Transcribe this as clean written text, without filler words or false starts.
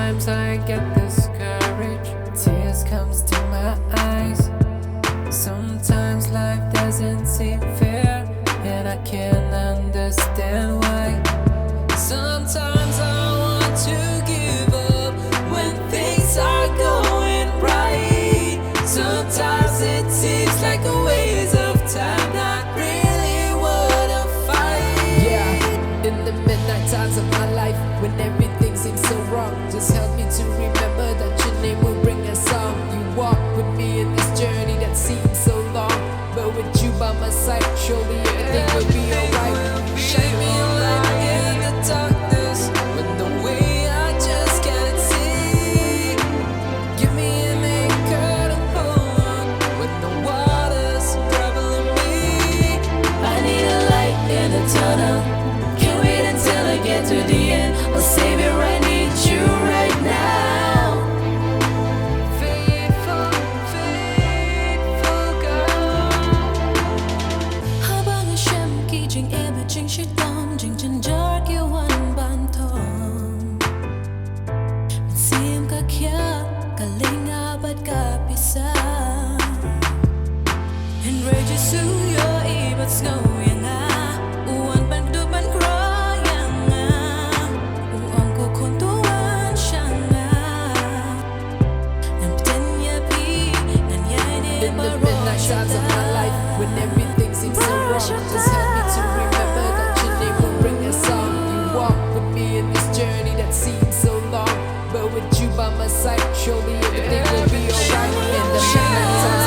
Sometimes I get discouraged, tears comes to my eyes. Sometimes life doesn't seem fair, and I can't understand why. Sometimes I want to give up when things are going right. Sometimes it seems like a waste of time, not really what I fight. Yeah, in the midnight times of my life, when everything seems so wrong, just help me to remember that your name will bring a song. You walk with me in this journey that seems so long, but with you by my side, surely everything will be alright. Shine me a light in the darkness, when the way I just can't see. Give me an anchor to hold on when the water's troubling me. I need a light in the tunnel. Can't wait until I get to the end. Oh Savior, I need you right now. Faithful, faithful God. Habang siyam kijing ebe jing shidam jing jin jar ki wan ban thong. Sim ka kya kalinga bat ka pisa. And rage su yo ibat snow yang uwan ban du ban kro yang uang ko kontuan shanga. Nam tenya pi nan yai In the midnight times of my life, when everything seems so wrong, just help me to remember that your name will bring a song. You walk with me in this journey that seems so long, but with you by my side, surely everything will be alright. In the midnight times